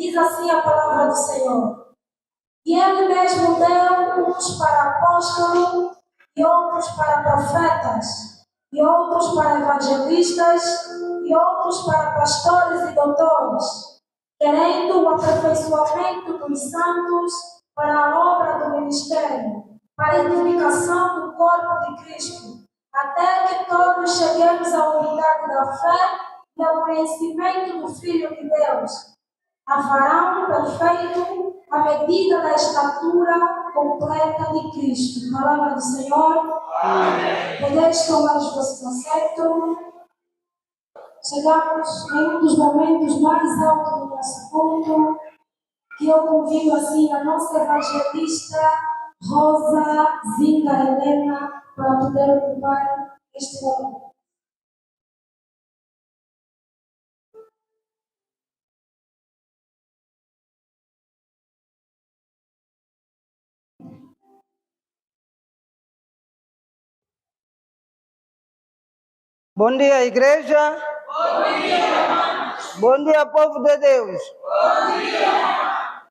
Diz assim a palavra do Senhor. E ele mesmo deu uns para apóstolos, e outros para profetas, e outros para evangelistas, e outros para pastores e doutores, querendo o aperfeiçoamento dos santos para a obra do ministério, para a edificação do corpo de Cristo, até que todos cheguemos à unidade da fé e ao conhecimento do Filho de Deus, a varão perfeito, à medida da estatura completa de Cristo. Palavra do Senhor. Amém. Podeis tomar os vossos assentos. Chegamos em um dos momentos mais altos do nosso culto, que eu convido assim a nossa evangelista Rosa Zinga Helena para poder ocupar este momento. Bom dia, igreja. Bom dia, irmãos. Bom dia, povo de Deus. Bom dia.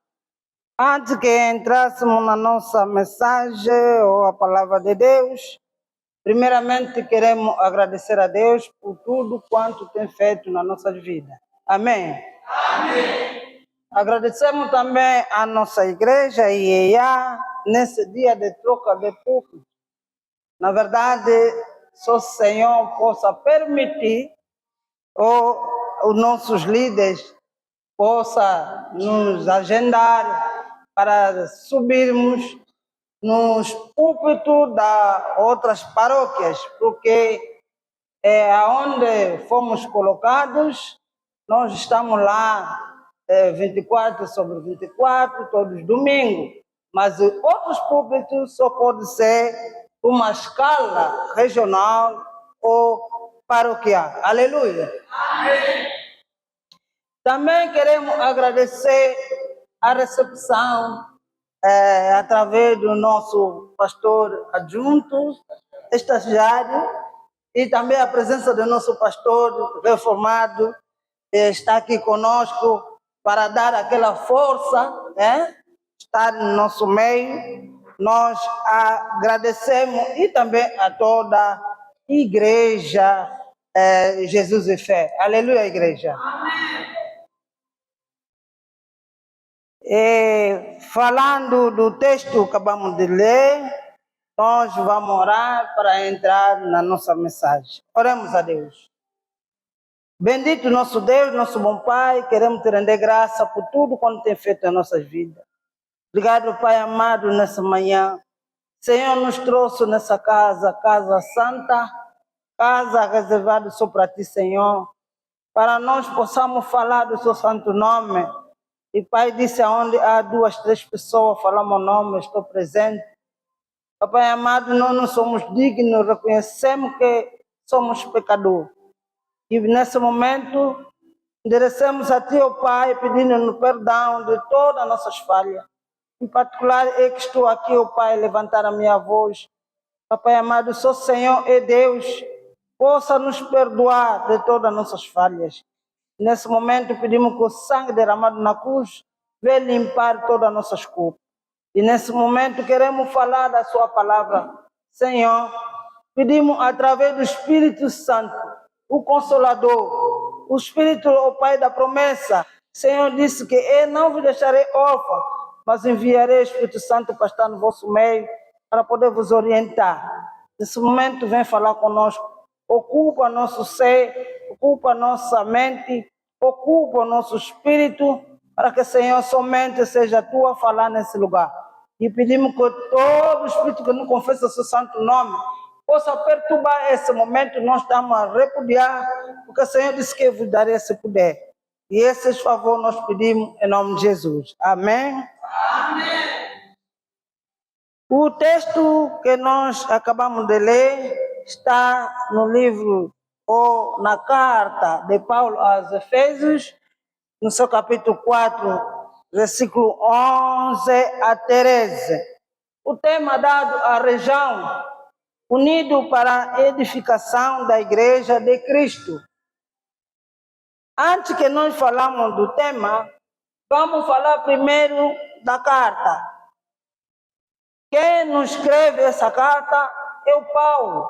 Antes que entrássemos na nossa mensagem ou a palavra de Deus, primeiramente queremos agradecer a Deus por tudo quanto tem feito na nossa vida. Amém? Amém. Agradecemos também a nossa igreja IEA nesse dia de troca de púlpito. Na verdade, só o Senhor possa permitir os nossos líderes possa nos agendar para subirmos nos púlpitos das outras paróquias, porque é aonde fomos colocados, nós estamos lá 24 sobre 24, todos os domingos, mas outros púlpitos só pode ser uma escala regional ou paroquial. Aleluia! Amém. Também queremos agradecer a recepção através do nosso pastor adjunto, estagiário, e também a presença do nosso pastor reformado, que está aqui conosco para dar aquela força, estar no nosso meio. Nós agradecemos e também a toda a igreja Jesus e Fé. Aleluia, igreja. Amém. Falando do texto que acabamos de ler, nós vamos orar para entrar na nossa mensagem. Oremos a Deus. Bendito nosso Deus, nosso bom Pai, queremos te render graça por tudo quanto tem feito em nossas vidas. Obrigado, Pai amado, nessa manhã. Senhor nos trouxe nessa casa santa, casa reservada só para ti, Senhor, para nós possamos falar do seu santo nome. E Pai disse, aonde há 2, 3 pessoas, falamos o nome, estou presente. Pai amado, nós não somos dignos, reconhecemos que somos pecadores. E nesse momento, enderecemos a Ti, ó Pai, pedindo-nos perdão de todas as nossas falhas. Em particular, eu que estou aqui, ó Pai, levantar a minha voz. Pai amado, só Senhor é Deus, possa nos perdoar de todas as nossas falhas. Nesse momento, pedimos que o sangue derramado na cruz venha limpar todas as nossas culpas. E nesse momento, queremos falar da sua palavra. Senhor, pedimos através do Espírito Santo, o Consolador, o Espírito, o Pai da promessa. Senhor disse que eu não vos deixarei órfão, mas enviarei o Espírito Santo para estar no vosso meio, para poder vos orientar. Nesse momento, vem falar conosco. Ocupa nosso ser, ocupa nossa mente, ocupa o nosso espírito, para que, Senhor, somente seja a tua falar nesse lugar. E pedimos que todo espírito que não confessa o seu santo nome possa perturbar esse momento. Nós estamos a repudiar, porque o Senhor disse que vos daria esse poder. E esses favores nós pedimos em nome de Jesus. Amém? Amém. O texto que nós acabamos de ler está no livro ou na carta de Paulo aos Efésios, no seu capítulo 4, versículo 11 a 13. O tema dado à região, unido para a edificação da igreja de Cristo. Antes que nós falamos do tema, Vamos falar primeiro da carta. Quem nos escreve essa carta é o Paulo.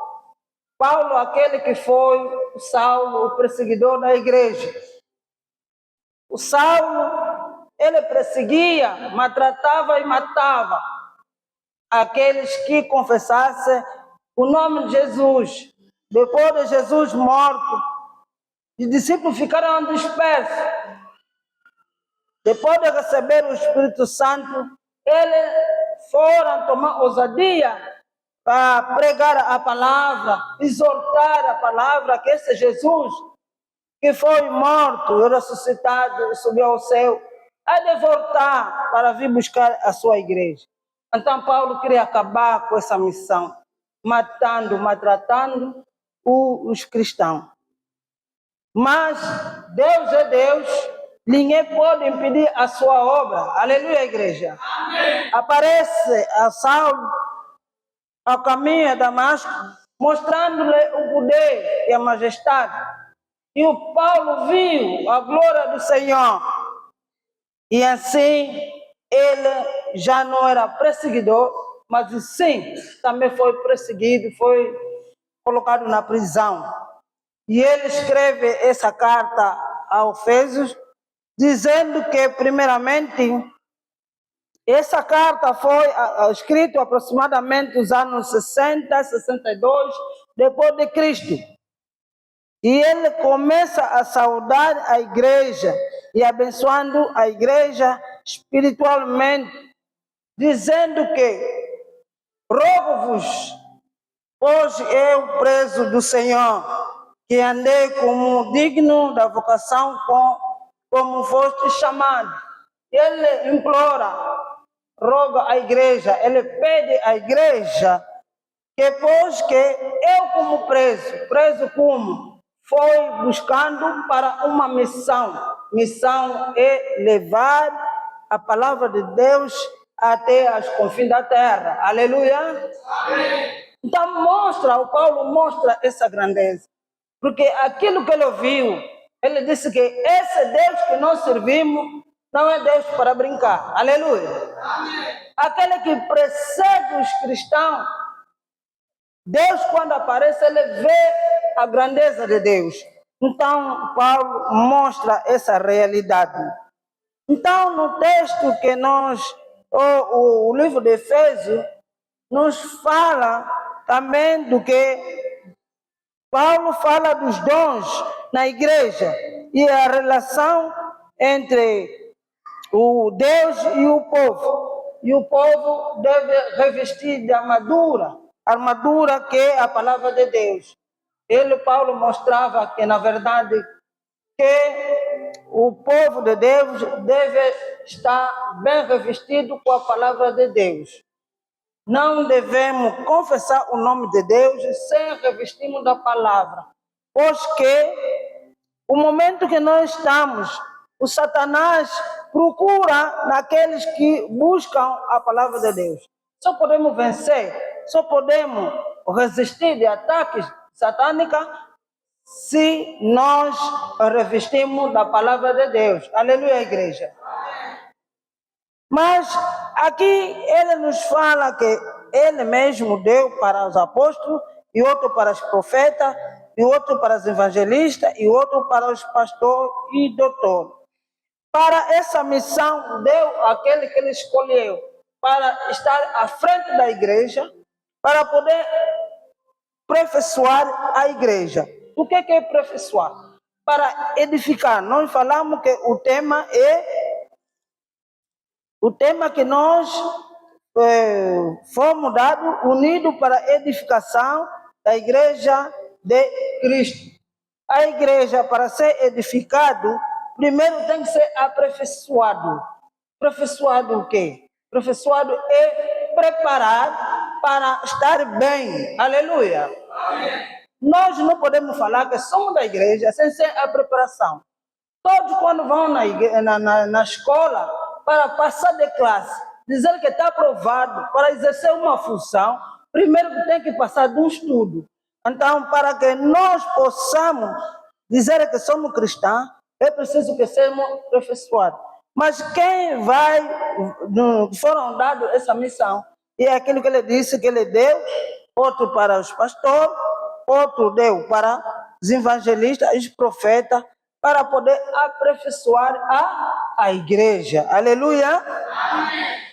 Paulo, aquele que foi o Saulo, o perseguidor da igreja. O Saulo, ele perseguia, maltratava e matava aqueles que confessassem o nome de Jesus. Depois de Jesus morto, os discípulos ficaram dispersos. Depois de receber o Espírito Santo, eles foram tomar ousadia para pregar a palavra, exortar a palavra, que esse Jesus, que foi morto, ressuscitado e subiu ao céu, há de voltar para vir buscar a sua igreja. Então Paulo queria acabar com essa missão, matando, maltratando os cristãos. Mas Deus é Deus, ninguém pode impedir a sua obra. Aleluia, igreja. Amém. Aparece a Saulo ao caminho de Damasco, mostrando-lhe o poder e a majestade. E o Paulo viu a glória do Senhor. E assim, ele já não era perseguidor, mas sim, também foi perseguido, foi colocado na prisão. E ele escreve essa carta a Efésios, dizendo que, primeiramente, essa carta foi escrita aproximadamente nos anos 60, 62, depois de Cristo. E ele começa a saudar a igreja e abençoando a igreja espiritualmente, dizendo que rogo-vos, pois eu preso do Senhor, que andei como digno da vocação como foste chamado. Ele implora, roga a igreja, ele pede à igreja que, pois que eu como preso como? Foi buscando para uma missão. Missão é levar a palavra de Deus até as confins da terra. Aleluia. Amém. Então o Paulo mostra essa grandeza. Porque aquilo que ele ouviu, ele disse que esse Deus que nós servimos não é Deus para brincar. Aleluia. Amém. Aquele que persegue os cristãos, Deus, quando aparece, ele vê a grandeza de Deus. Então, Paulo mostra essa realidade. Então, no texto que o livro de Efésios, nos fala também do que Paulo fala dos dons na igreja e a relação entre o Deus e o povo. E o povo deve revestir de armadura que é a palavra de Deus. Paulo mostrava que, na verdade, que o povo de Deus deve estar bem revestido com a palavra de Deus. Não devemos confessar o nome de Deus sem revestirmos da palavra. Pois que o momento que nós estamos, o Satanás procura naqueles que buscam a palavra de Deus. Só podemos vencer, só podemos resistir de ataques satânicos se nós revestimos da palavra de Deus. Aleluia, igreja. Mas aqui ele nos fala que ele mesmo deu para os apóstolos, e outro para os profetas, e outro para os evangelistas, e outro para os pastores e doutores. Para essa missão, deu aquele que ele escolheu para estar à frente da igreja, para poder professoar a igreja. O que é professoar? Para edificar. Nós falamos que o tema que nós fomos dados, unidos para a edificação da igreja de Cristo. A igreja, para ser edificado, primeiro tem que ser aperfeiçoado. Aperfeiçoado o quê? Aperfeiçoado é preparado para estar bem. Aleluia. Amém. Nós não podemos falar que somos da igreja sem ser a preparação. Todos quando vão na escola para passar de classe, dizer que está aprovado para exercer uma função, primeiro que tem que passar de um estudo. Então, para que nós possamos dizer que somos cristãos, é preciso que sejamos aperfeiçoados. Mas quem foram dados essa missão, e é aquilo que ele disse que ele deu, outro para os pastores, outro deu para os evangelistas, os profetas, para poder aperfeiçoar a igreja. Aleluia! Amém.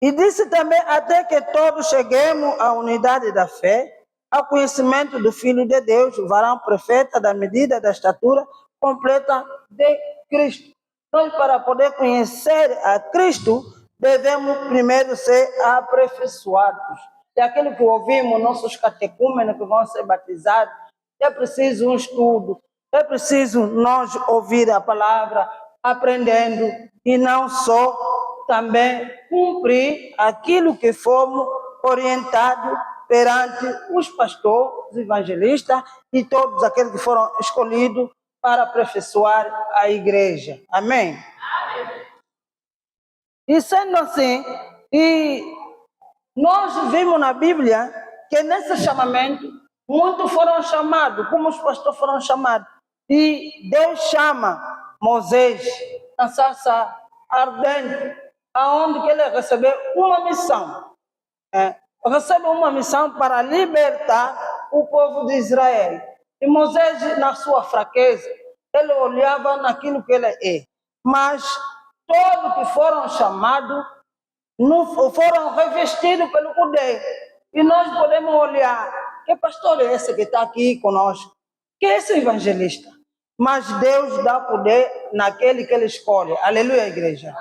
E disse também até que todos cheguemos à unidade da fé, ao conhecimento do Filho de Deus, o varão profeta da medida da estatura completa de Cristo. Nós, para poder conhecer a Cristo, devemos primeiro ser aperfeiçoados. E aquilo que ouvimos, nossos catecúmenos que vão ser batizados, é preciso um estudo, é preciso nós ouvir a palavra, aprendendo, e não só também cumprir aquilo que fomos orientados perante os pastores, os evangelistas e todos aqueles que foram escolhidos para aperfeiçoar a igreja. Amém? Amém. E sendo assim, nós vimos na Bíblia que nesse chamamento, muitos foram chamados, como os pastores foram chamados. E Deus chama Moisés na sarça ardente, aonde que ele recebeu uma missão. Recebe uma missão para libertar o povo de Israel. E Moisés, na sua fraqueza, ele olhava naquilo que ele é. Mas todos que foram chamados não foram revestidos pelo poder. E nós podemos olhar, que pastor é esse que está aqui conosco? Que é esse evangelista? Mas Deus dá poder naquele que ele escolhe. Aleluia, igreja.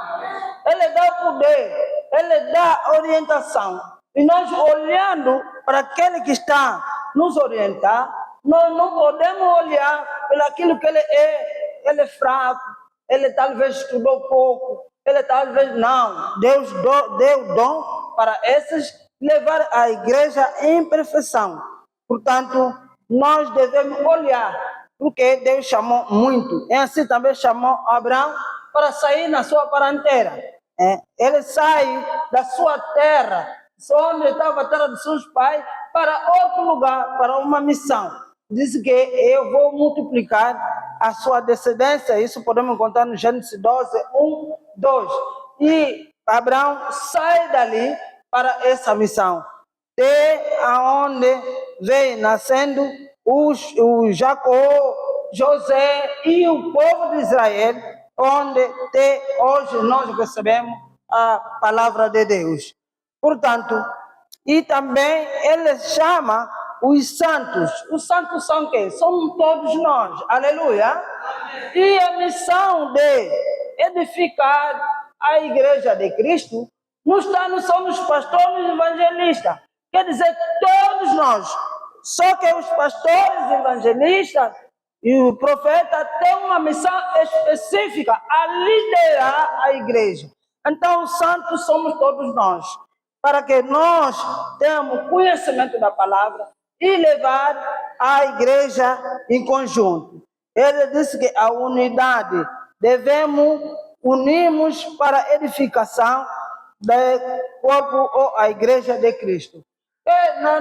Ele dá poder, ele dá orientação. E nós olhando para aquele que está nos orientar, nós não podemos olhar pelo aquilo que ele é fraco, ele talvez estudou pouco, ele talvez não. Deus deu dom para esses levar a igreja em perfeição. Portanto, nós devemos olhar, porque Deus chamou muito. E assim também chamou Abraão para sair na sua parentela. Ele sai da sua terra, onde estava a terra dos seus pais, para outro lugar, para uma missão. Diz que eu vou multiplicar a sua descendência. Isso podemos encontrar no Gênesis 12, 1, 2. E Abraão sai dali para essa missão. Aonde vem nascendo o Jacó, José e o povo de Israel, onde hoje nós recebemos a palavra de Deus. Portanto, e também ele chama os santos. Os santos são quem? Somos todos nós. Aleluia. Amém. E a missão de edificar a igreja de Cristo não está só nos pastores e evangelistas. Quer dizer, todos nós. Só que os pastores e evangelistas e o profeta têm uma missão específica a liderar a igreja. Então, os santos somos todos nós, para que nós tenhamos conhecimento da palavra e levar a igreja em conjunto. Ele disse que a unidade devemos unirmos para a edificação do corpo ou a igreja de Cristo. Na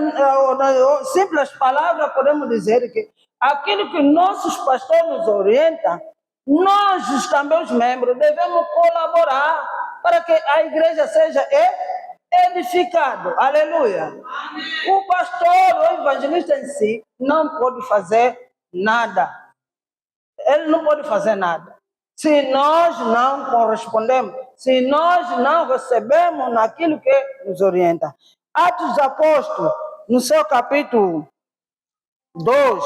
simples palavras, podemos dizer que aquilo que nossos pastores nos orientam, nós também, os membros, devemos colaborar para que a igreja seja edificada. Aleluia. Amém. O pastor ou o evangelista em si não pode fazer nada. Ele não pode fazer nada. Se nós não correspondemos, se nós não recebemos naquilo que nos orienta. Atos dos Apóstolos, no seu capítulo 2,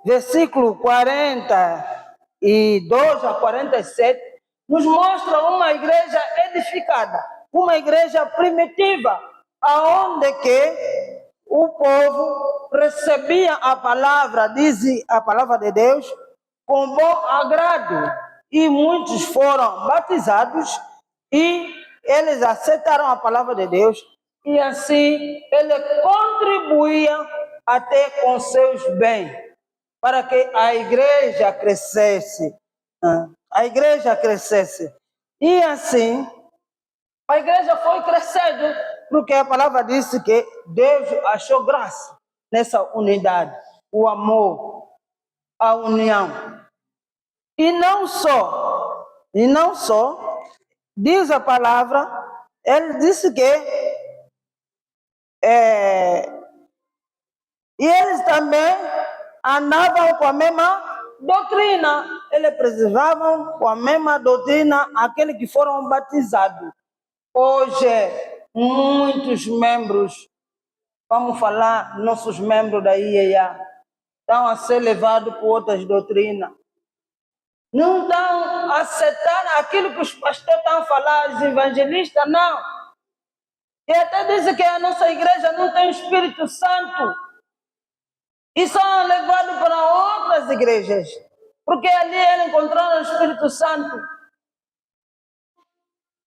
versículo 42 a 47, nos mostra uma igreja edificada, uma igreja primitiva, aonde que o povo recebia a palavra, diz a palavra de Deus, com bom agrado, e muitos foram batizados e eles aceitaram a palavra de Deus, e assim ele contribuía até com seus bens, para que a igreja crescesse. A igreja crescesse. E assim, a igreja foi crescendo, porque a palavra disse que Deus achou graça nessa unidade, o amor, a união. E não só, diz a palavra, ele disse que e eles também andavam com a mesma doutrina, eles preservavam com a mesma doutrina aqueles que foram batizados. Hoje, muitos membros, vamos falar, nossos membros da IEA, estão a ser levados por outras doutrinas. Não estão aceitando aquilo que os pastores estão a falar, os evangelistas, não. E até dizem que a nossa igreja não tem o Espírito Santo. E são levados para outras igrejas. Porque ali eles encontraram o Espírito Santo.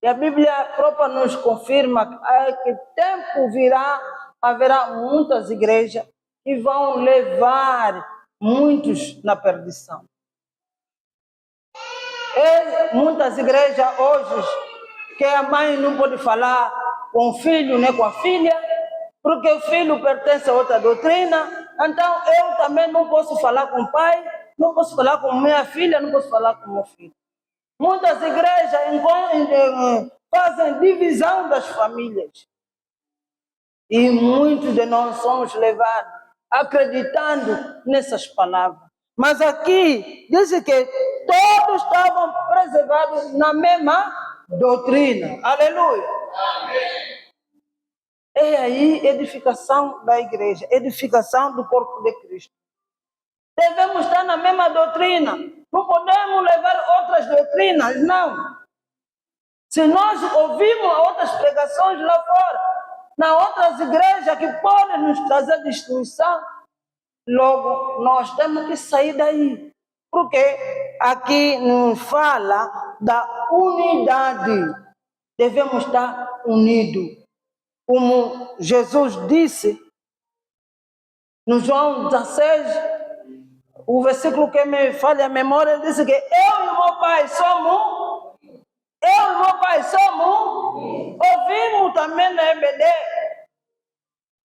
E a Bíblia própria nos confirma que tempo virá, haverá muitas igrejas que vão levar muitos na perdição. E muitas igrejas hoje, que a mãe não pode falar com o filho nem com a filha, porque o filho pertence a outra doutrina, então eu também não posso falar com o pai, não posso falar com minha filha, não posso falar com meu filho. Muitas igrejas fazem divisão das famílias. E muitos de nós somos levados acreditando nessas palavras. Mas aqui diz que todos estavam preservados na mesma doutrina. Aleluia. Amém. É aí edificação da igreja, edificação do corpo de Cristo. Devemos estar na mesma doutrina. Não podemos levar outras doutrinas, não. Se nós ouvirmos outras pregações lá fora, nas outras igrejas que podem nos trazer destruição, logo nós temos que sair daí. Porque aqui nos fala da unidade. Devemos estar unidos. Como Jesus disse no João 16, o versículo que me falha a memória, ele disse que eu e meu pai somos ouvimos também na EBD.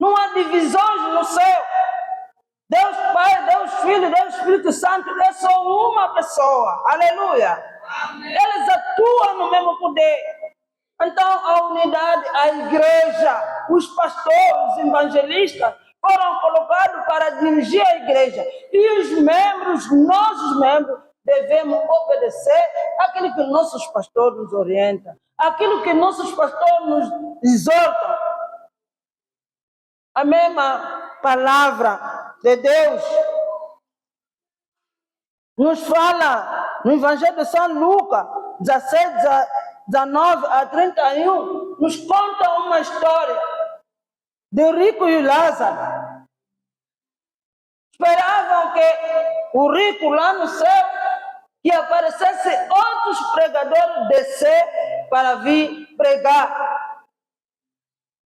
Não há divisões no céu. Deus Pai, Deus Filho, Deus Espírito Santo é só uma pessoa. Aleluia. Amém. Eles atuam no mesmo poder. Então, a unidade, a igreja, os pastores, os evangelistas foram colocados para dirigir a igreja. E os membros, nossos membros, devemos obedecer àquilo que nossos pastores nos orientam, aquilo que nossos pastores nos exortam. A mesma palavra de Deus nos fala no Evangelho de São Lucas 17, 19 a 31, nos conta uma história de rico e Lázaro. Esperavam que o rico lá no céu que aparecesse outros pregadores descer para vir pregar.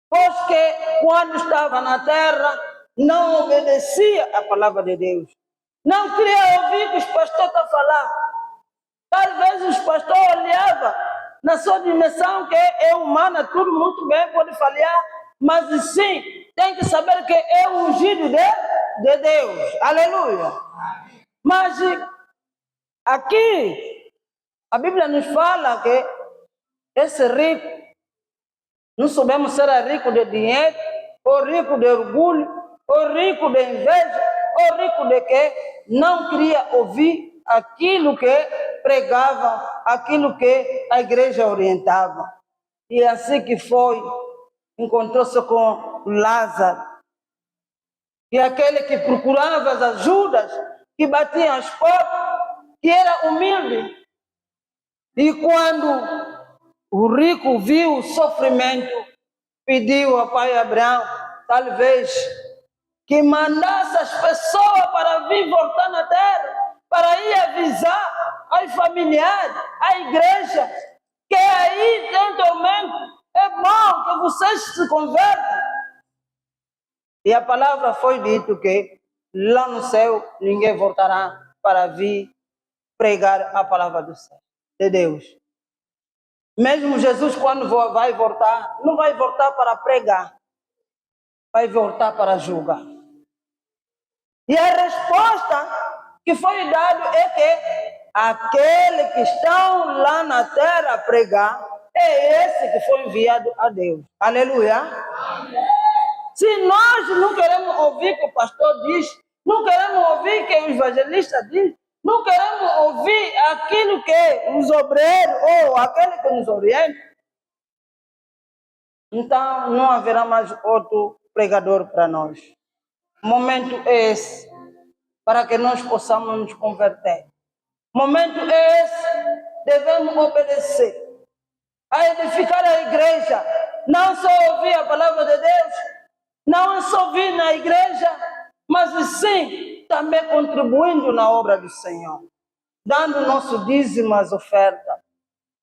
Pois que quando estava na terra não obedecia à palavra de Deus. Não queria ouvir o que os pastores estão falando. Talvez os pastores olhavam na sua dimensão que é humana, tudo muito bem, pode falhar, mas sim, tem que saber que é o ungido de Deus. Aleluia. Mas aqui, a Bíblia nos fala que esse rico, não sabemos se era rico de dinheiro, ou rico de orgulho, ou rico de inveja, ou rico de que não queria ouvir aquilo que pregavam, aquilo que a igreja orientava. E assim que foi, encontrou-se com Lázaro. E aquele que procurava as ajudas, que batia as portas, que era humilde. E quando o rico viu o sofrimento, pediu ao pai Abraão, talvez, que mandasse as pessoas para vir voltar na terra, para ir avisar aos familiares, à igreja, que aí tem tormento, é bom que vocês se convertam. E a palavra foi dito que lá no céu ninguém voltará para vir pregar a palavra do céu, de Deus. Mesmo Jesus, quando vai voltar, não vai voltar para pregar, vai voltar para julgar. E a resposta que foi dada é que aquele que estão lá na terra a pregar, é esse que foi enviado a Deus. Aleluia. Se nós não queremos ouvir o que o pastor diz, não queremos ouvir o que o evangelista diz, não queremos ouvir aquilo que os obreiros ou aquele que nos orienta, então não haverá mais outro pregador para nós. O momento é esse, para que nós possamos nos converter. O momento é esse, devemos obedecer, a edificar a igreja, não só ouvir a palavra de Deus, não só vir na igreja, mas sim também contribuindo na obra do Senhor, dando o nosso dízimo às ofertas,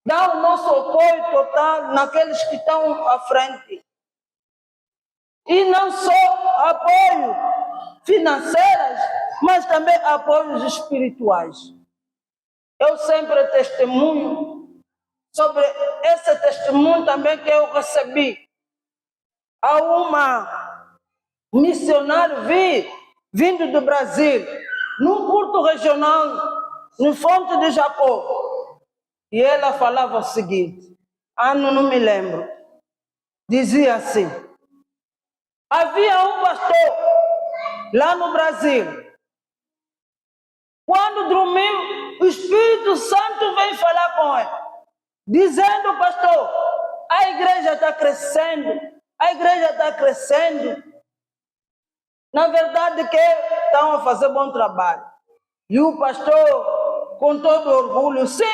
dando o nosso apoio total naqueles que estão à frente. E não só apoio financeiros, mas também apoios espirituais. Eu sempre testemunho sobre esse testemunho também que eu recebi. Há uma missionária vindo do Brasil, num culto regional, no Fonte de Jacó. E ela falava o seguinte, não me lembro, dizia assim, havia um pastor lá no Brasil. Quando dormiu, o Espírito Santo vem falar com ele, dizendo, pastor, a igreja está crescendo, a igreja está crescendo. Na verdade que estão a fazer bom trabalho. E o pastor, com todo orgulho, sim,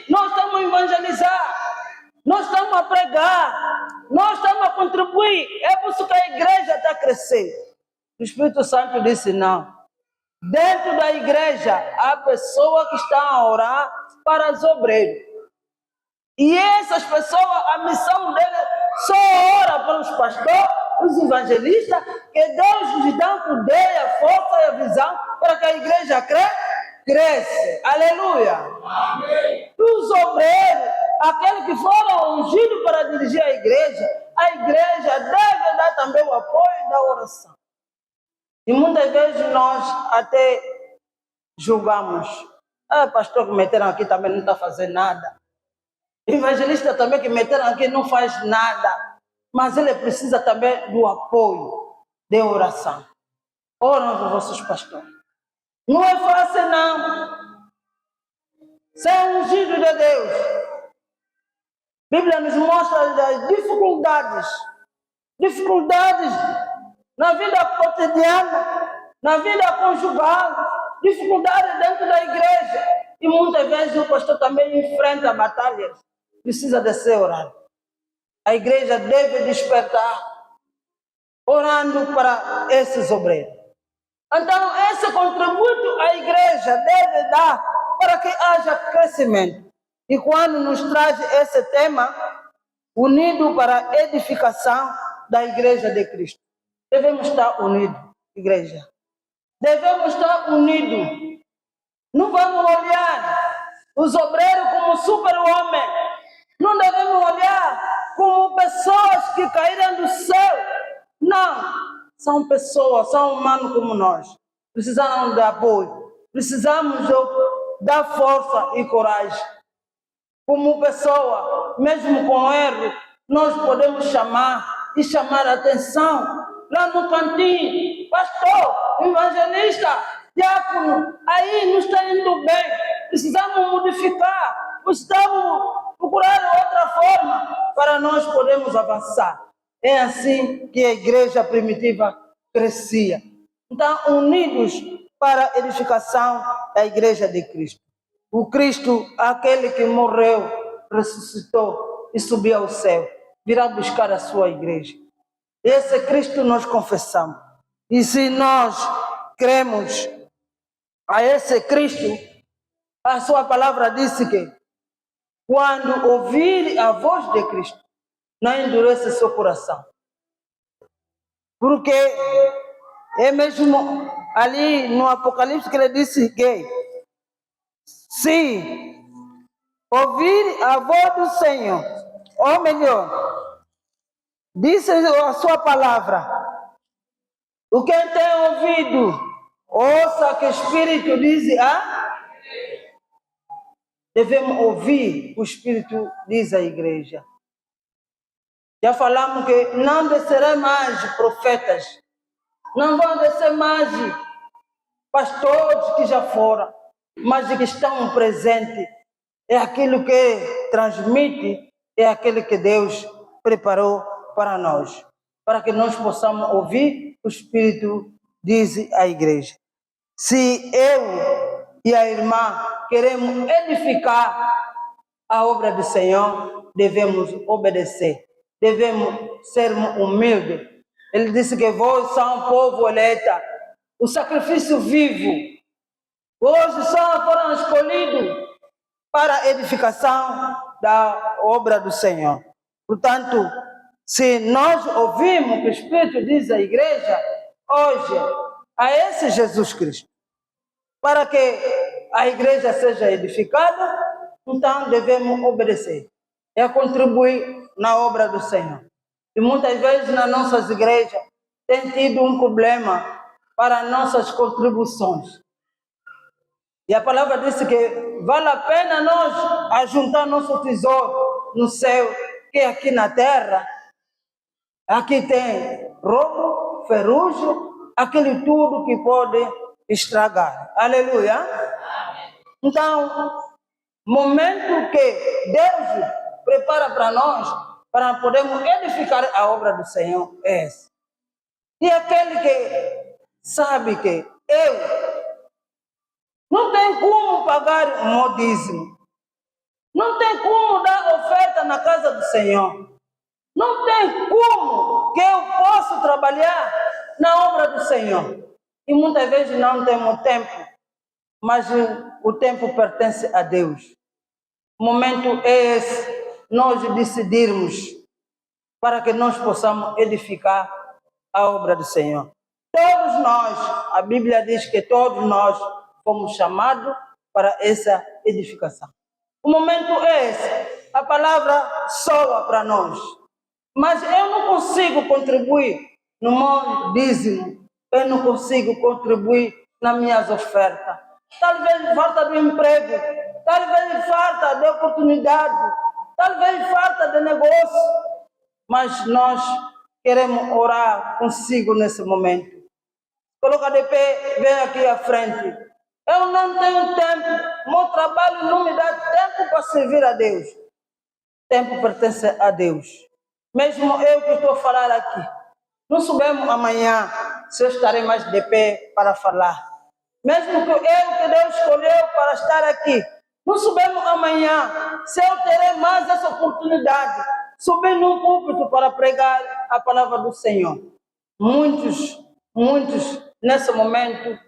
nós estamos a evangelizar, nós estamos a pregar, nós estamos a contribuir, é por isso que a igreja está crescendo. O Espírito Santo disse não. Dentro da igreja, há pessoas que estão a orar para os obreiros. E essas pessoas, a missão deles só ora para os pastores, os evangelistas, que Deus lhes dá o poder, a força e a visão para que a igreja cresça. Aleluia. Amém. Os obreiros, aqueles que foram ungidos para dirigir a igreja deve dar também o apoio da oração. E muitas vezes nós até julgamos. Pastor que meteram aqui também não está fazendo nada. Evangelista também que meteram aqui não faz nada. Mas ele precisa também do apoio de oração. Oram os vossos pastores. Não é fácil não. Ser ungido de Deus. A Bíblia nos mostra as dificuldades na vida cotidiana, na vida conjugal, dificuldades dentro da igreja. E muitas vezes o pastor também enfrenta batalhas. Precisa de ser orado. A igreja deve despertar, orando para esses obreiros. Então, esse contributo a igreja deve dar para que haja crescimento. E quando nos traz esse tema, unido para a edificação da igreja de Cristo. Devemos estar unidos, igreja. Devemos estar unidos. Não vamos olhar os obreiros como super-homem. Não devemos olhar como pessoas que caíram do céu. Não. São pessoas, são humanos como nós. Precisamos de apoio. Precisamos dar força e coragem. Como pessoa, mesmo com erro, nós podemos chamar e chamar a atenção. Lá no cantinho, pastor, evangelista, diácono, aí não está indo bem. Precisamos modificar, precisamos procurar outra forma para nós podermos avançar. É assim que a igreja primitiva crescia. Então, unidos para a edificação da igreja de Cristo. O Cristo, aquele que morreu, ressuscitou e subiu ao céu, virá buscar a sua igreja. Esse Cristo nós confessamos. E se nós cremos a esse Cristo, a sua palavra disse que quando ouvir a voz de Cristo, não endurece seu coração. Porque é mesmo ali no Apocalipse que ele disse que se ouvir a voz do Senhor, ou melhor, disse a sua palavra, o que tem ouvido, ouça que o Espírito diz devemos ouvir o Espírito, diz a igreja. Já falamos que não descerão mais profetas, não vão descer mais pastores que já foram, mas que estão presentes. É aquilo que transmite, é aquele que Deus preparou para nós, para que nós possamos ouvir o Espírito, diz a igreja. Se eu e a irmã queremos edificar a obra do Senhor, devemos obedecer, devemos ser humildes. Ele disse que vós são um povo eleito, o sacrifício vivo. Hoje só foram escolhidos para a edificação da obra do Senhor. Portanto, se nós ouvirmos o que o Espírito diz à igreja, hoje, a esse Jesus Cristo, para que a igreja seja edificada, então devemos obedecer e contribuir na obra do Senhor. E muitas vezes nas nossas igrejas tem tido um problema para nossas contribuições. E a palavra diz que vale a pena nós ajuntar nosso tesouro no céu, que aqui na terra, aqui tem roubo, ferrugem, aquele tudo que pode estragar. Aleluia. Então, momento que Deus prepara para nós, para podermos edificar a obra do Senhor, é esse. E aquele que sabe que eu não tem como pagar o meu dízimo, não tem como dar oferta na casa do Senhor, não tem como que eu possa trabalhar na obra do Senhor. E muitas vezes não temos tempo, mas o tempo pertence a Deus. O momento é esse, nós decidirmos para que nós possamos edificar a obra do Senhor. Todos nós, a Bíblia diz que todos nós fomos chamados para essa edificação. O momento é esse, a palavra soa para nós, mas eu não consigo contribuir no meu dízimo, eu não consigo contribuir nas minhas ofertas. Talvez falta de emprego, talvez falta de oportunidade, talvez falta de negócio, mas nós queremos orar consigo nesse momento. Coloca de pé, vem aqui à frente. Eu não tenho tempo, meu trabalho não me dá tempo para servir a Deus. Tempo pertence a Deus. Mesmo eu que estou a falar aqui, não sabemos amanhã se eu estarei mais de pé para falar. Mesmo que eu que Deus escolheu para estar aqui, não sabemos amanhã se eu terei mais essa oportunidade, subir num púlpito para pregar a palavra do Senhor. Muitos nesse momento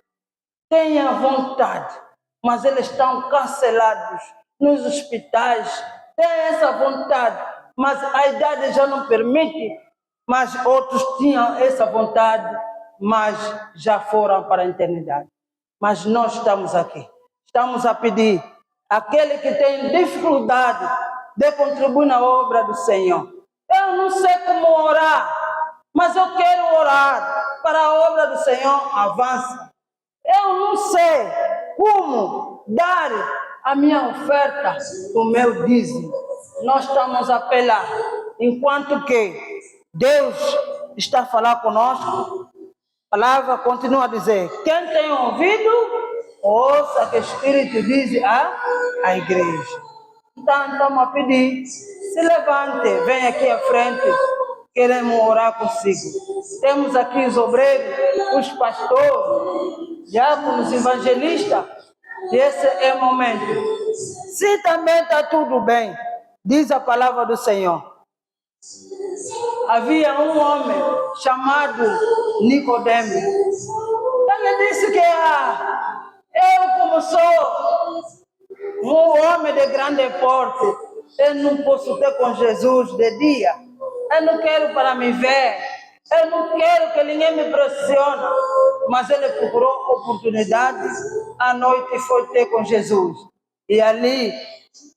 têm a vontade, mas eles estão cancelados nos hospitais, têm essa vontade, mas a idade já não permite, mas outros tinham essa vontade, mas já foram para a eternidade. Mas nós estamos aqui, estamos a pedir, aquele que tem dificuldade de contribuir na obra do Senhor. Eu não sei como orar, mas eu quero orar para a obra do Senhor avance. Eu não sei como dar a minha oferta, o meu dízimo. Nós estamos a apelar, enquanto que Deus está a falar conosco, a palavra continua a dizer, quem tem ouvido, ouça que o Espírito diz à igreja. Então, estamos a pedir, se levante, vem aqui à frente, queremos orar consigo. Temos aqui os obreiros, os pastores, diáconos, evangelistas, e esse é o momento. Se também está tudo bem, diz a palavra do Senhor. Havia um homem chamado Nicodemo. Ele disse que eu como sou um homem de grande porte, eu não posso ter com Jesus de dia. Eu não quero para me ver. Eu não quero que ninguém me pressione. Mas ele procurou oportunidade. À noite foi ter com Jesus. E ali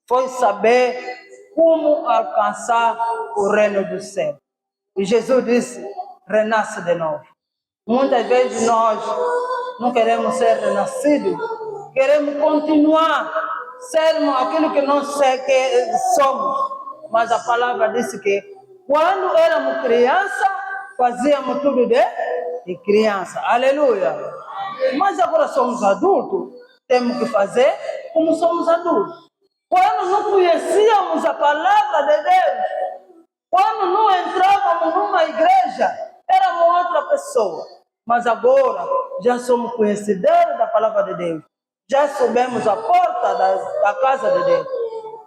foi saber como alcançar o reino do céu. E Jesus disse, renasce de novo. Muitas vezes nós não queremos ser renascidos. Queremos continuar sermos aquilo que nós somos. Mas a palavra disse que quando éramos criança, fazíamos tudo de criança. Aleluia. Mas agora somos adultos, temos que fazer como somos adultos. Quando não conhecíamos a palavra de Deus, quando não entrávamos numa igreja, éramos outra pessoa. Mas agora já somos conhecedores da palavra de Deus. Já soubemos a porta da casa de Deus.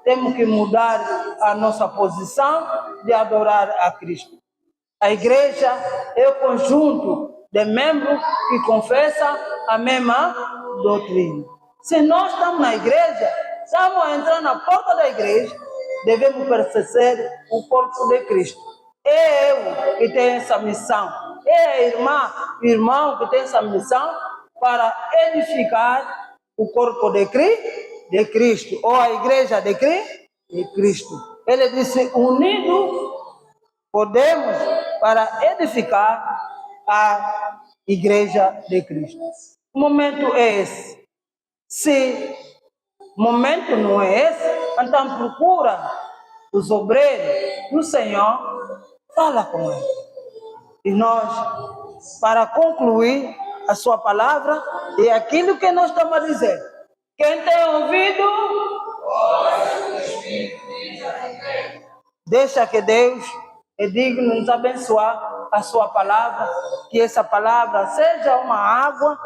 Temos que mudar a nossa posição de adorar a Cristo. A igreja é o conjunto de membros que confessam a mesma doutrina. Se nós estamos na igreja, estamos a entrar na porta da igreja, devemos pertencer ao corpo de Cristo. É eu que tenho essa missão. É a irmão que tem essa missão para edificar o corpo de Cristo, ou a igreja de Cristo. Ele disse, unidos podemos para edificar a igreja de Cristo. O momento é esse. Se o momento não é esse, então procura os obreiros do Senhor, fala com ele. E nós, para concluir a sua palavra, é aquilo que nós estamos a dizer. Quem tem ouvido, deixa que Deus é digno de nos abençoar a sua palavra, que essa palavra seja uma água,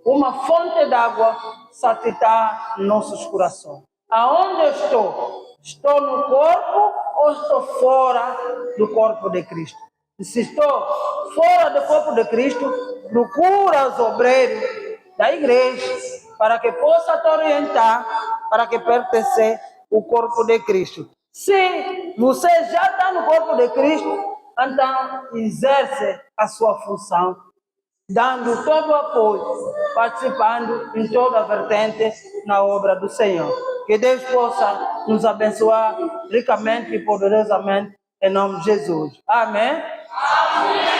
uma fonte d'água, satisfazer nossos corações. Aonde eu estou? Estou no corpo ou estou fora do corpo de Cristo? E se estou fora do corpo de Cristo, procura os obreiros da igreja para que possa te orientar, para que pertencer ao corpo de Cristo. Se você já está no corpo de Cristo, então exerce a sua função, dando todo o apoio, participando em toda a vertente na obra do Senhor. Que Deus possa nos abençoar ricamente e poderosamente, em nome de Jesus. Amém. Amém.